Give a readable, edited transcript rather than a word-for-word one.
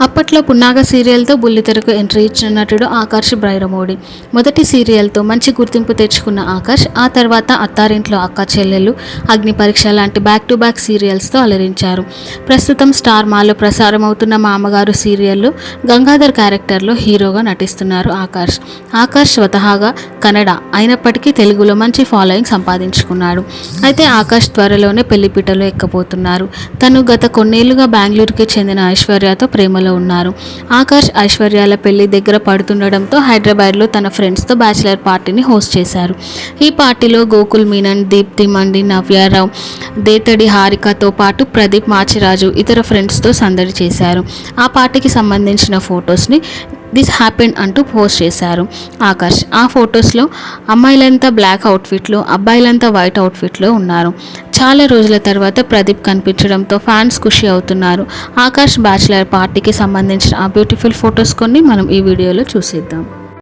అప్పట్లో పున్నాగ సీరియల్తో బుల్లితెరకు ఎంట్రీ ఇచ్చిన నటుడు ఆకర్ష్ బ్రైరమోడి. మొదటి సీరియల్తో మంచి గుర్తింపు తెచ్చుకున్న ఆకర్ష్ ఆ తర్వాత అత్తారింట్లో అక్క చెల్లెలు, అగ్ని పరీక్ష లాంటి బ్యాక్ టు బ్యాక్ సీరియల్స్తో అలరించారు. ప్రస్తుతం స్టార్ మాలో ప్రసారమవుతున్న మామగారు సీరియల్లో గంగాధర్ క్యారెక్టర్లో హీరోగా నటిస్తున్నారు ఆకర్ష్. ఆకర్ష్ స్వతహాగా కన్నడ అయినప్పటికీ తెలుగులో మంచి ఫాలోయింగ్ సంపాదించుకున్నాడు. అయితే ఆకర్ష్ త్వరలోనే పెళ్లిపీటలో ఎక్కబోతున్నారు. తను గత కొన్నేళ్లుగా బెంగళూరుకి చెందిన ఐశ్వర్యతో ప్రేమలో ఉన్నారు. ఆకర్ష్ ఐశ్వర్యాల పెళ్లి దగ్గర పడుతుండడంతో హైదరాబాద్లో తన ఫ్రెండ్స్తో బ్యాచిలర్ పార్టీని హోస్ట్ చేశారు. ఈ పార్టీలో గోకుల్ మీనన్, దీప్తి మండి, నవ్యారావు, దేతడి హారికతో పాటు ప్రదీప్ మాచిరాజు ఇతర ఫ్రెండ్స్తో సందడి చేశారు. ఆ పార్టీకి సంబంధించిన ఫొటోస్ని దిస్ హ్యాపెండ్ అంటూ పోస్ట్ చేశారు ఆకర్ష్. ఆ ఫొటోస్లో అమ్మాయిలంతా బ్లాక్ అవుట్ఫిట్లో, అబ్బాయిలంతా వైట్ అవుట్ఫిట్లో ఉన్నారు. చాలా రోజుల తర్వాత ప్రదీప్ కనిపించడంతో ఫ్యాన్స్ ఖుషి అవుతున్నారు. ఆకర్ష్ బ్యాచిలర్ పార్టీకి సంబంధించిన ఆ బ్యూటిఫుల్ ఫొటోస్ కొన్ని మనం ఈ వీడియోలో చూసేద్దాం.